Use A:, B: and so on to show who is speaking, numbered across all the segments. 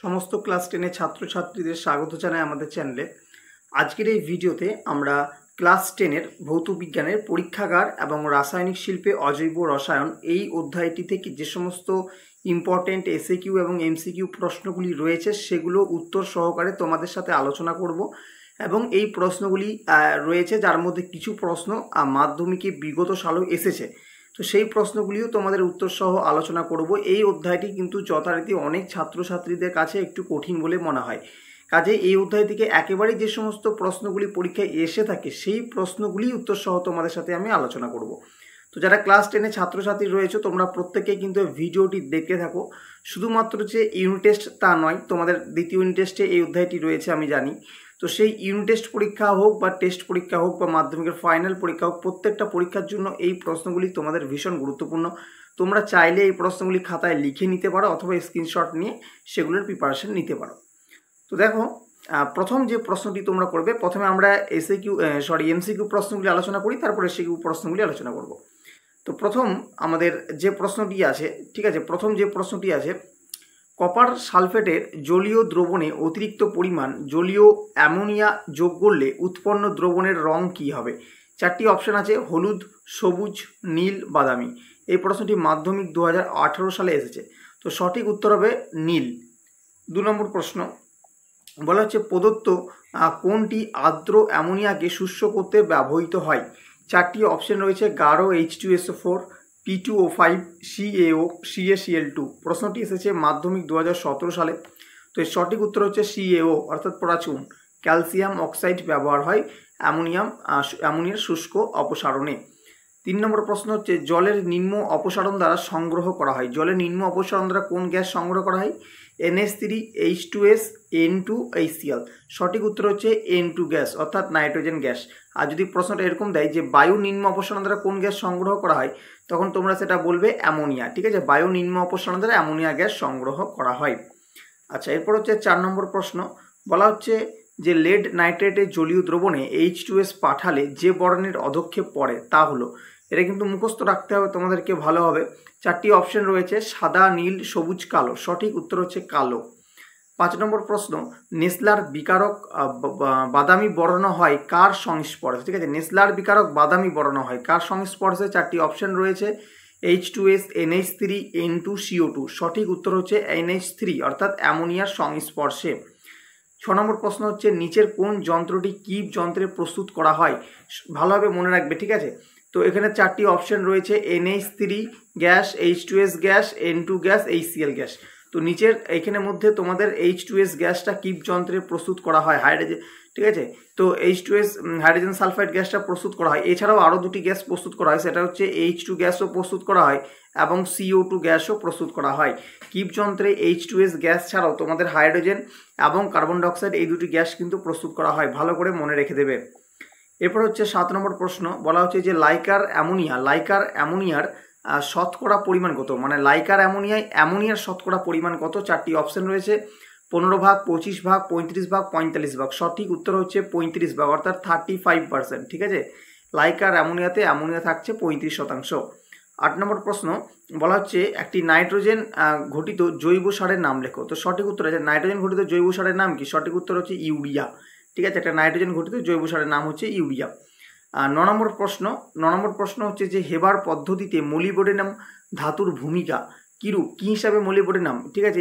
A: সমস্ত ক্লাস 10 এর ছাত্রছাত্রীদের স্বাগত জানাই আমাদের চ্যানেলে। আজকের এই ভিডিওতে আমরা ক্লাস 10 এর ভৌত বিজ্ঞানের পরীক্ষাগার এবং রাসায়নিক শিল্পে অজৈব রসায়ন এই অধ্যায়টি থেকে যে সমস্ত ইম্পর্টেন্ট এসএকিউ এবং এমসিকিউ প্রশ্নগুলি রয়েছে সেগুলো উত্তর সহকারে তোমাদের সাথে আলোচনা করব। এবং এই প্রশ্নগুলি রয়েছে যার মধ্যে কিছু প্রশ্ন মাধ্যমিকে বিগত সালেও এসেছে, তো সেই প্রশ্নগুলিও তোমাদের উত্তর সহ আলোচনা করব। এই অধ্যায়টি কিন্তু যথারীতি অনেক ছাত্রছাত্রীদের কাছে একটু কঠিন বলে মনে হয়, কাজে এই অধ্যায় থেকে একেবারেই যে সমস্ত প্রশ্নগুলি পরীক্ষায় এসে থাকে সেই প্রশ্নগুলি উত্তর সহ তোমাদের সাথে আমি আলোচনা করব। তো যারা ক্লাস 10 এ ছাত্রছাত্রী রয়েছে তোমরা প্রত্যেকেই কিন্তু ভিডিওটি দেখতে থাকো। শুধুমাত্র যে ইউনিট টেস্ট তা নয়, তোমাদের দ্বিতীয় ইউনিট টেস্টে এই অধ্যায়টি রয়েছে আমি জানি। তো সেই ইউনিট টেস্ট পরীক্ষা হোক বা টেস্ট পরীক্ষা হোক বা মাধ্যমিকের ফাইনাল পরীক্ষা হোক, প্রত্যেকটা পরীক্ষার জন্য এই প্রশ্নগুলি তোমাদের ভীষণ গুরুত্বপূর্ণ। তোমরা চাইলে এই প্রশ্নগুলি খাতায় লিখে নিতে পারো অথবা স্ক্রিনশট নিয়ে সেগুলোর প্রিপারেশন নিতে পারো। তো দেখো, প্রথম যে প্রশ্নটি তোমরা করবে, প্রথমে আমরা এমসিকিউ প্রশ্নগুলি আলোচনা করি, তারপর এসএকিউ প্রশ্নগুলি আলোচনা করব। তো প্রথম আমাদের যে প্রশ্নটি আছে, ঠিক আছে, প্রথম যে প্রশ্নটি আছে, কপার সালফেটের জলীয় দ্রবণে অতিরিক্ত পরিমাণ জলীয় অ্যামোনিয়া যোগ করলে উৎপন্ন দ্রবণের রং কী হবে? চারটি অপশন আছে, হলুদ, সবুজ, নীল, বাদামি। এই প্রশ্নটি মাধ্যমিক 2018 সালে এসেছে, তো সঠিক উত্তর হবে নীল। 2 নম্বর প্রশ্ন বলা হচ্ছে, প্রদত্ত কোনটি আর্দ্র অ্যামোনিয়াকে শুষ্ক করতে ব্যবহৃত হয়? চারটি অপশন রয়েছে, গাঢ় H2SO4, P2O5, CaO, CaCl2। প্রশ্নটি এসেছে মাধ্যমিক 2017 সালে। তো এর সঠিক উত্তর হচ্ছে CaO অর্থাৎ পরাচুন। ক্যালসিয়াম অক্সাইড ব্যবহার হয় অ্যামোনিয়ার শুষ্ক অপসারণে। 3 নম্বর প্রশ্ন হচ্ছে, জলের নিম্ন অপসারণ দ্বারা সংগ্রহ করা হয়। জলের নিম্ন অপসারণ দ্বারা কোন গ্যাস সংগ্রহ করা হয়? NH3, H2S, N2, HCl। সঠিক উত্তর হচ্ছে N2 গ্যাস অর্থাৎ নাইট্রোজেন গ্যাস। আর যদি প্রশ্নটা এরকম দেয় যে বায়ু নিম্ন অপসারণ দ্বারা কোন গ্যাস সংগ্রহ করা হয়, তখন তোমরা সেটা বলবে অ্যামোনিয়া। ঠিক আছে, বায়ু নিম্ন অপসারণ দ্বারা অ্যামোনিয়া গ্যাস সংগ্রহ করা হয়। আচ্ছা, এরপর হচ্ছে 4 নম্বর প্রশ্ন বলা হচ্ছে যে লেড নাইট্রেটের জলীয় দ্রবণে H2S পাঠালে যে বর্ণের অধক্ষেপ পড়ে তা হলো। এটা কিন্তু মুখস্থ রাখতে হবে তোমাদেরকে ভালোভাবে। চারটি অপশন রয়েছে, সাদা, নীল, সবুজ, কালো। সঠিক উত্তর হচ্ছে কালো। 5 নম্বর প্রশ্ন, নেসলার বিকারক বাদামি বর্ণ হয় কার সংস্পর্শে? ঠিক আছে, নেসলার বিকারক বাদামি বর্ণ হয় কার সংস্পর্শে? চারটি অপশন রয়েছে, H2S, NH3, N2, CO2। সঠিক উত্তর হচ্ছে NH3 অর্থাৎ অ্যামোনিয়ার সংস্পর্শে। 6 নম্বর প্রশ্ন হচ্ছে, নিচের কোন যন্ত্রটি কিপ যন্ত্রে প্রস্তুত করা হয়? ভালোভাবে মনে রাখবে, ঠিক আছে। তো এখানে চারটি অপশন রয়েছে, NH3 gas, H2S gas, N2 gas, HCl gas. তো নিচের এখানে মধ্যে তোমাদের H2S গ্যাসটা কিপ যন্ত্রে প্রস্তুত করা হয়, হাইড্রোজেন, ঠিক আছে। তো H2S হাইড্রোজেন সালফাইড গ্যাসটা প্রস্তুত করা হয়। এছাড়াও আরও দুটি গ্যাস প্রস্তুত করা হয়, সেটা হচ্ছে H2 গ্যাসও প্রস্তুত করা হয় এবং CO2 গ্যাসও প্রস্তুত করা হয়। কিপ যন্ত্রে H2S গ্যাস ছাড়াও তোমাদের হাইড্রোজেন এবং কার্বন ডাইঅক্সাইড এই দুটি গ্যাস কিন্তু প্রস্তুত করা হয়, ভালো করে মনে রেখে দেবে। এরপর হচ্ছে 7 নম্বর প্রশ্ন বলা হচ্ছে যে লাইকার অ্যামোনিয়ার শতকরা পরিমাণ কত? মানে লাইকার অ্যামোনিয়ার শতকরা পরিমাণ কত? চারটি অপশন রয়েছে, 15 ভাগ, 25 ভাগ, 35 ভাগ, 45 ভাগ। সঠিক উত্তর হচ্ছে 35 ভাগ অর্থাৎ 35%। ঠিক আছে, লাইকার অ্যামোনিয়াতে অ্যামোনিয়া থাকছে 35%। 8 নম্বর প্রশ্ন বলা হচ্ছে, একটি নাইট্রোজেন ঘটিত জৈব সারের নাম লেখো। তো সঠিক উত্তর আছে, নাইট্রোজেন ঘটিত জৈব সারের নাম কি? সঠিক উত্তর হচ্ছে ইউরিয়া। ঠিক আছে, একটা নাইট্রোজেন ঘটিত জৈব সারের নাম হচ্ছে ইউরিয়া। 9 নম্বর প্রশ্ন হচ্ছে যে হেবার পদ্ধতিতে মোলিবডেনাম ধাতুর ভূমিকা কিরূপ? কি হিসাবে মোলিবডেনাম, ঠিক আছে,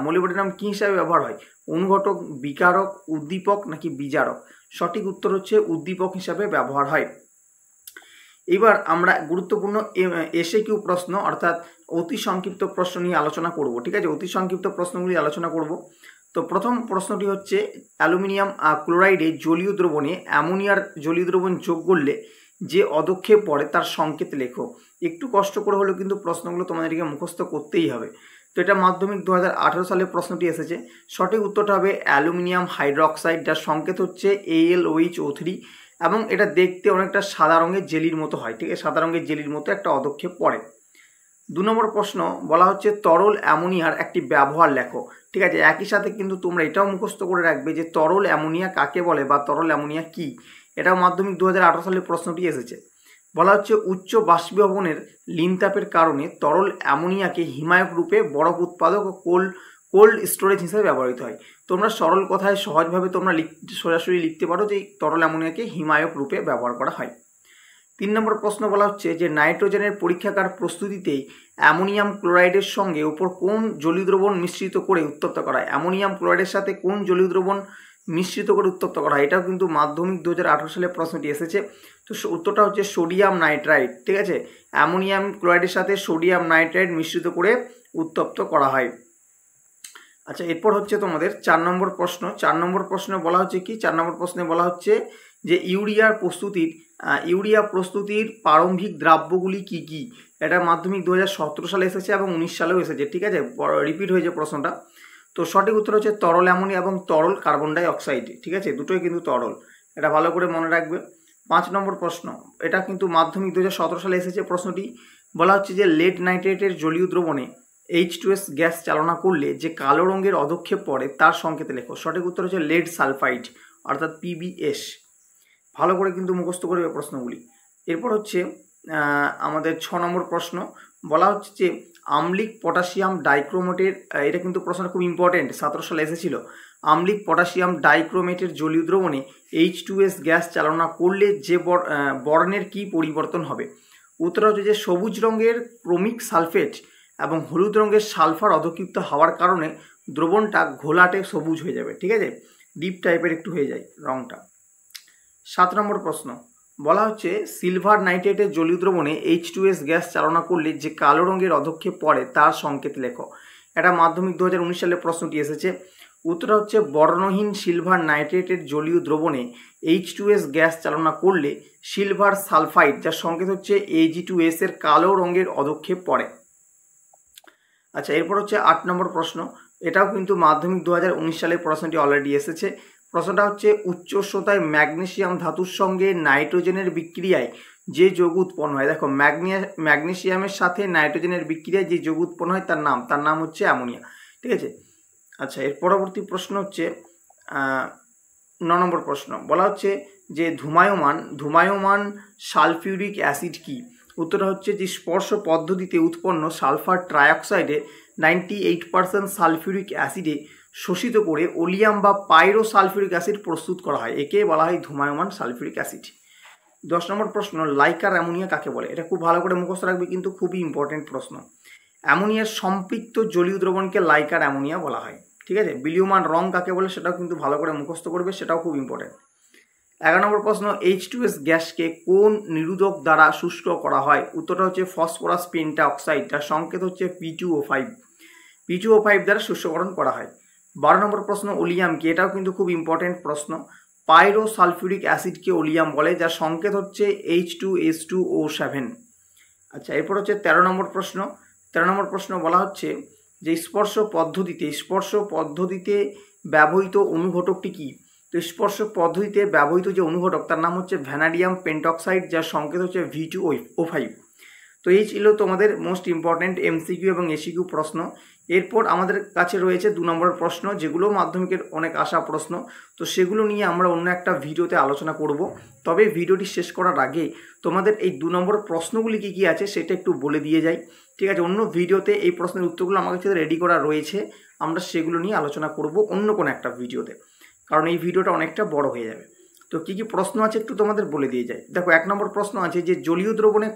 A: মোলিবডেনাম কি হিসাবে ব্যবহার হয়? অনুঘটক, বিকারক, উদ্দীপক নাকি বিজারক? সঠিক উত্তর হচ্ছে উদ্দীপক হিসাবে ব্যবহার হয়। এবার আমরা গুরুত্বপূর্ণ এসএকিউ প্রশ্ন অর্থাৎ অতি সংক্ষিপ্ত প্রশ্ন নিয়ে আলোচনা করব। ঠিক আছে, অতি সংক্ষিপ্ত প্রশ্নগুলি আলোচনা করব। তো প্রথম প্রশ্নটি হচ্ছে, অ্যালুমিনিয়াম ক্লোরাইডে জলীয় দ্রবণে অ্যামোনিয়ার জলীয় দ্রবণ যোগ করলে যে অধক্ষেপ পড়ে তার সংকেত লেখো। একটু কষ্ট করে হলেও কিন্তু প্রশ্নগুলো তোমাদেরকে মুখস্থ করতেই হবে। তো এটা মাধ্যমিক 2018 সালে প্রশ্নটি এসেছে। সঠিক উত্তরটা হবে অ্যালুমিনিয়াম হাইড্রোক্সাইড, যার সংকেত হচ্ছে AlOH O3 এবং এটা দেখতে অনেকটা সাদা রঙের জেলির মতো হয়। ঠিক আছে, সাদা রঙের জেলির মতো একটা অধক্ষেপ পড়ে। 2 নম্বর প্রশ্ন বলা হচ্ছে, তরল অ্যামোনিয়ার একটি ব্যবহার লেখো। ঠিক আছে, একই সাথে কিন্তু তোমরা এটাও মুখস্থ করে রাখবে যে তরল অ্যামোনিয়া কাকে বলে বা তরল অ্যামোনিয়া কি। এটাও মাধ্যমিক 2018 সালে প্রশ্নটি এসেছে। বলা হচ্ছে, উচ্চ বাষ্পীভবনের লিনতাপের কারণে তরল অ্যামোনিয়াকে হিমায়ক রূপে বরফ উৎপাদক ও কোল্ড স্টোরেজ হিসেবে ব্যবহৃত হয়। তোমরা সরল কথায় সহজভাবে তোমরা সরাসরি লিখতে পারো যে তরল অ্যামোনিয়াকে হিমায়ক রূপে ব্যবহার করা হয়। 3 নম্বর প্রশ্ন বলা হচ্ছে যে নাইট্রোজেনের পরীক্ষাগার প্রস্তুতিতে অ্যামোনিয়াম ক্লোরাইডের সঙ্গে উপর কোন জলীয় দ্রবণ মিশ্রিত করে উত্তপ্ত করা হয়? অ্যামোনিয়াম ক্লোরাইডের সাথে কোন জলীয় দ্রবণ মিশ্রিত করে উত্তপ্ত করা হয়? এটাও কিন্তু মাধ্যমিক 2018 সালে প্রশ্নটি এসেছে। তো উত্তরটা হচ্ছে সোডিয়াম নাইট্রাইট। ঠিক আছে, অ্যামোনিয়াম ক্লোরাইডের সাথে সোডিয়াম নাইট্রাইট মিশ্রিত করে উত্তপ্ত করা হয়। আচ্ছা, এরপর হচ্ছে তোমাদের 4 নম্বর প্রশ্ন। 4 নম্বর প্রশ্নে বলা হচ্ছে কি? 4 নম্বর প্রশ্নে বলা হচ্ছে যে ইউরিয়া প্রস্তুতির প্রারম্ভিক দ্রব্যগুলি কি কি? এটা মাধ্যমিক 2017 সালে এসেছে এবং 19 সালেও এসেছে। ঠিক আছে, রিপিট হয়েছে প্রশ্নটা। তো সঠিক উত্তর হচ্ছে তরল অ্যামোনিয়া এবং তরল কার্বন ডাই অক্সাইড। ঠিক আছে, দুটোই কিন্তু তরল, এটা ভালো করে মনে রাখবে। 5 নম্বর প্রশ্ন, এটা কিন্তু মাধ্যমিক 2017 সালে এসেছে প্রশ্নটি। বলা হচ্ছে যে লেড নাইট্রেটের জলীয় দ্রবণে H2S গ্যাস চালনা করলে যে কালো রঙের অধক্ষেপ পড়ে তার সংকেতে লেখো। সঠিক উত্তর হচ্ছে লেড সালফাইড অর্থাৎ PbS। ভালো করে কিন্তু মুখস্থ করবে প্রশ্নগুলি। এরপর হচ্ছে আমাদের 6 নম্বর প্রশ্ন। বলা হচ্ছে যে আম্লিক পটাশিয়াম ডাইক্রোমেটের, এটা কিন্তু প্রশ্নটা খুব ইম্পর্টেন্ট, 17 সালে এসেছিল। আম্লিক পটাশিয়াম ডাইক্রোমেটের জলীয় দ্রবণে H2S গ্যাস চালনা করলে যে বর্ণের কি পরিবর্তন হবে? উত্তর হচ্ছে যে সবুজ রঙের ক্রোমিক সালফেট এবং হলুদ রঙের সালফার অধক্ষিপ্ত হওয়ার কারণে দ্রবণটা ঘোলাটে সবুজ হয়ে যাবে। ঠিক আছে, ডিপ টাইপের একটু হয়ে যায় রঙটা। 7 নম্বর প্রশ্ন বলা হচ্ছে সিলভার নাইট্রেটের জলীয় দ্রবণে H2S গ্যাস চালনা করলে যে কালো রঙের অধক্ষেপ পড়ে তার সংকেত লেখো। এটা মাধ্যমিক 2019 সালে প্রশ্নটি এসেছে। উত্তর হচ্ছে বর্ণহীন সিলভার নাইট্রেটের জলীয় দ্রবণে H2S গ্যাস চালনা করলে সিলভার সালফাইড, যার সংকেত হচ্ছে Ag2S এর কালো রঙের অধক্ষেপ পড়ে। আচ্ছা, এরপর হচ্ছে 8 নম্বর প্রশ্ন। এটাও কিন্তু মাধ্যমিক 2019 সালের প্রশ্নটি অলরেডি এসেছে। প্রশ্নটা হচ্ছে উচ্চ উষ্ণতায় ম্যাগনেসিয়াম ধাতুর সঙ্গে নাইট্রোজেনের বিক্রিয়ায় যে যৌগ উৎপন্ন হয়। দেখো, ম্যাগনেসিয়ামের সাথে নাইট্রোজেনের বিক্রিয়ায় যে যৌগ উৎপন্ন হয় তার নাম হচ্ছে অ্যামোনিয়া। ঠিক আছে। আচ্ছা, এর পরবর্তী প্রশ্ন হচ্ছে 9 নম্বর প্রশ্ন। বলা হচ্ছে যে ধূমায়মান সালফিউরিক অ্যাসিড কি? উত্তরটা হচ্ছে যে স্পর্শ পদ্ধতিতে উৎপন্ন সালফার ট্রাইঅক্সাইডে 98% সালফিউরিক অ্যাসিডে শোষিত করে ওলিয়াম বা পাইরো সালফিউরিক অ্যাসিড প্রস্তুত করা হয়, একে বলা হয় ধূমায়মান সালফিউরিক অ্যাসিড। 10 নম্বর প্রশ্ন, লাইকার অ্যামোনিয়া কাকে বলে? এটা খুব ভালো করে মুখস্থ রাখবে, কিন্তু খুবই ইম্পর্টেন্ট প্রশ্ন। অ্যামোনিয়ার সম্পৃক্ত জলীয় দ্রবণকে লাইকার অ্যামোনিয়া বলা হয়। ঠিক আছে, বিলীয়মান রং কাকে বলে সেটাও কিন্তু ভালো করে মুখস্থ করবে, সেটাও খুব ইম্পর্টেন্ট। 11 নম্বর প্রশ্ন, H2S গ্যাসকে কোন নিরোধক দ্বারা শুষ্ক করা হয়? উত্তরটা হচ্ছে ফসফরাস পেন্টা অক্সাইড, যার সংকেত হচ্ছে P2O5 দ্বারা শুষ্ককরণ করা হয়। 12 নম্বর প্রশ্ন, ওলিয়াম কি? এটাও কিন্তু খুব ইম্পর্টেন্ট প্রশ্ন। পাইরো সালফিউরিক অ্যাসিডকে ওলিয়াম বলে, যার সংকেত হচ্ছে H2S2O7। আচ্ছা, এরপর হচ্ছে 13 নম্বর প্রশ্ন। 13 নম্বর প্রশ্ন বলা হচ্ছে যে স্পর্শ পদ্ধতিতে ব্যবহৃত অনুঘটকটি কি? তো স্পর্শ পদ্ধতিতে ব্যবহৃত যে অনুঘটক তার নাম হচ্ছে ভ্যানাডিয়াম পেন্টক্সাইড, যার সংকেত হচ্ছে V2O5। তো এই ছিল তোমাদের মোস্ট ইম্পর্টেন্ট MCQ এবং ACQ প্রশ্ন। এরপর আমাদের কাছে রয়েছে 2 নম্বরের প্রশ্ন, যেগুলো মাধ্যমিকের অনেক আসা প্রশ্ন। তো সেগুলো নিয়ে আমরা অন্য একটা ভিডিওতে আলোচনা করব। তবে ভিডিওটি শেষ করার আগে তোমাদের এই 2 নম্বর প্রশ্নগুলি কী কী আছে সেটা একটু বলে দিয়ে যাই। ঠিক আছে, অন্য ভিডিওতে এই প্রশ্নের উত্তরগুলো আমার কাছে রেডি করা রয়েছে, আমরা সেগুলো নিয়ে আলোচনা করব অন্য কোনো একটা ভিডিওতে, কারণ এই ভিডিওটা অনেকটা বড় হয়ে যাবে। তো কী কী প্রশ্ন আছে একটু তোমাদের বলে দিয়ে যায়। দেখো, 1 নম্বর প্রশ্ন আছে যে জলীয় দ্রবণে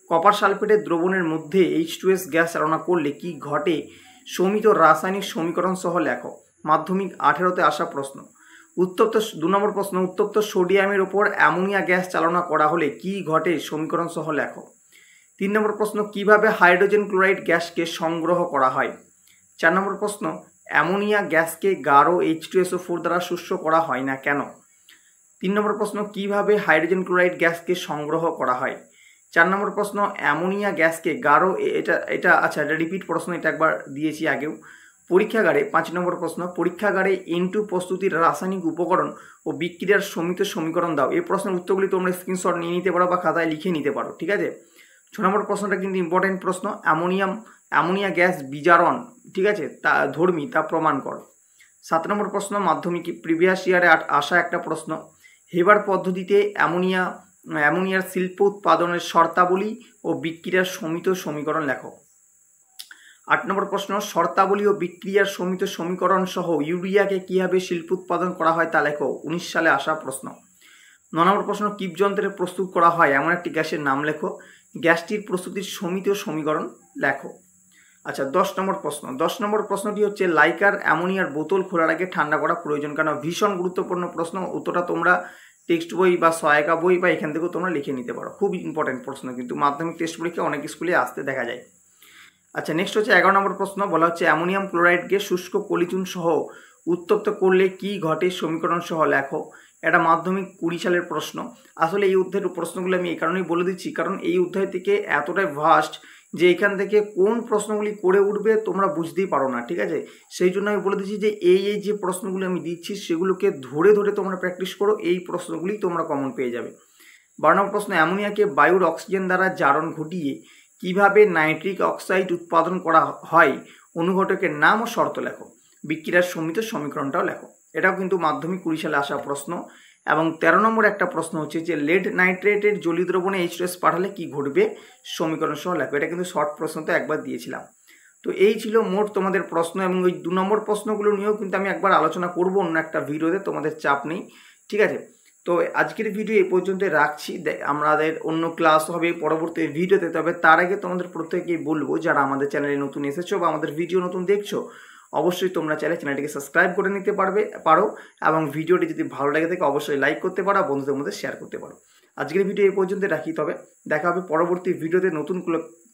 A: কপার সালফেটের দ্রবণের মধ্যে H2S গ্যাস চালনা করলে কি ঘটে? সমিত রাসায়নিক সমীকরণ সহ লেখো। মাধ্যমিক 18তে আসা প্রশ্ন। 2 নম্বর প্রশ্ন, উত্তপ্ত সোডিয়ামের ওপর অ্যামোনিয়া গ্যাস চালনা করা হলে কি ঘটে? সমীকরণ সহ লেখো। 3 নম্বর প্রশ্ন, কিভাবে হাইড্রোজেন ক্লোরাইড গ্যাসকে সংগ্রহ করা হয়? 4 নম্বর প্রশ্ন, অ্যামোনিয়া গ্যাসকে গাঢ় H2SO4 দ্বারা শুষ্ক করা হয় না কেন? 3 নম্বর প্রশ্ন, কিভাবে হাইড্রোজেন ক্লোরাইড গ্যাসকে সংগ্রহ করা হয়? 4 নম্বর প্রশ্ন, অ্যামোনিয়া গ্যাসকে গাঢ় এটা রিপিট প্রশ্ন, এটা একবার দিয়েছি আগেও। পরীক্ষাগারে 5 নম্বর প্রশ্ন, পরীক্ষাগারে N2 প্রস্তুতির রাসায়নিক উপকরণ ও বিক্রিয়ার সমিত সমীকরণ দাও। এই প্রশ্নের উত্তরগুলি তোমরা স্ক্রিনশট নিয়ে নিতে পারো বা খাতায় লিখে নিতে পারো। ঠিক আছে। 6 নম্বর প্রশ্নটা কিন্তু ইম্পর্টেন্ট প্রশ্ন, অ্যামোনিয়া গ্যাস বিজারণ, ঠিক আছে, তা ধর্মী, তা প্রমাণ করো। 7 নম্বর প্রশ্ন, মাধ্যমিক প্রিভিয়াস ইয়ারে আসা একটা প্রশ্ন, হেবার পদ্ধতিতে অ্যামোনিয়ার শিল্প উৎপাদনের শর্তাবলী ও বিক্রিয়ার সমিত সমীকরণ লেখো। 8 নম্বর প্রশ্ন, শর্তাবলী ও বিক্রিয়ার সমিত সমীকরণ সহ ইউরিয়াকে কিভাবে শিল্প উৎপাদন করা হয় তা লেখো। 19 সালে আসা প্রশ্ন। 9 নম্বর প্রশ্ন, কিপ যন্ত্রে প্রস্তুত করা হয় এমন একটি গ্যাসের নাম লেখো। গ্যাসটির প্রস্তুতির সমিত সমীকরণ লেখো। আচ্ছা, 10 নম্বর প্রশ্ন। 10 নম্বর প্রশ্নটি হচ্ছে, লাইকার অ্যামোনিয়ার বোতল খোলার আগে ঠান্ডা করা প্রয়োজন কেন? ভীষণ গুরুত্বপূর্ণ প্রশ্ন। উত্তরটা তোমরা টেক্সট বই বা সহায়িকা বই বা এখান থেকেও তোমরা লিখে নিতে পারো। খুব ইম্পর্টেন্ট প্রশ্ন, কিন্তু মাধ্যমিক টেস্ট পরীক্ষা অনেক স্কুলে আসতে দেখা যায়। আচ্ছা, নেক্সট হচ্ছে 11 নম্বর প্রশ্ন। বলা হচ্ছে, অ্যামোনিয়াম ক্লোরাইডকে শুষ্ক পলিচুন সহ উত্তপ্ত করলে কি ঘটে সমীকরণ সহ লেখো। এটা মাধ্যমিক 20 সালের প্রশ্ন। আসলে এই অধ্যায়ের প্রশ্নগুলো আমি এই কারণেই বলে দিচ্ছি, কারণ এই অধ্যায় থেকে এতটাই ভাস্ট যে এখান থেকে কোন প্রশ্নগুলি করে উঠবে তোমরা বুঝতেই পারো না, ঠিক আছে। সেই জন্য আমি বলে দিচ্ছি যে এই যে প্রশ্নগুলি আমি দিচ্ছি সেগুলোকে ধরে ধরে তোমরা প্র্যাকটিস করো, এই প্রশ্নগুলি তোমরা কমন পেয়ে যাবে। 12 নম্বর প্রশ্ন, অ্যামোনিয়াকে বায়ুর অক্সিজেন দ্বারা জারণ ঘটিয়ে কিভাবে নাইট্রিক অক্সাইড উৎপাদন করা হয় অনুঘটকের নাম ও শর্ত লেখো। বিক্রিয়ার সমিত সমীকরণটাও লেখো। এটাও কিন্তু মাধ্যমিক 20 সালে আসা প্রশ্ন। এবং 13 নম্বর একটা প্রশ্ন হচ্ছে যে, লেড নাইট্রেটের জলীয় দ্রবণে H2S পাঠালে কি ঘটবে সমীকরণ সহ লেখো। এটা কিন্তু শর্ট প্রশ্ন, তো একবার দিয়েছিলাম। তো এই ছিল মোট তোমাদের প্রশ্ন, এবং ওই 2 নম্বর প্রশ্নগুলো নিয়েও কিন্তু আমি একবার আলোচনা করব অন্য একটা ভিডিওতে, তোমাদের চাপ নেই, ঠিক আছে। তো আজকের ভিডিও এই পর্যন্ত রাখছি। আমাদের অন্য ক্লাস হবে পরবর্তী ভিডিওতে। তবে তার আগে তোমাদের প্রত্যেকেই বলবো, যারা আমাদের চ্যানেলে নতুন এসেছো বা আমাদের ভিডিও নতুন দেখছো, অবশ্যই তোমরা চাইলে চ্যানেলটিকে সাবস্ক্রাইব করে নিতে পারো, এবং ভিডিওটি যদি ভালো লাগে থাকে অবশ্যই লাইক করতে পারো, বন্ধুদের মধ্যে শেয়ার করতে পারো। আজকের ভিডিও এই পর্যন্ত রাখি, তবে দেখা হবে পরবর্তী ভিডিওতে নতুন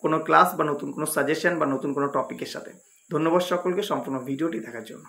A: কোনো ক্লাস বা নতুন কোনো সাজেশন বা নতুন কোনো টপিকের সাথে। ধন্যবাদ সকলকে সম্পূর্ণ ভিডিওটি দেখার জন্য।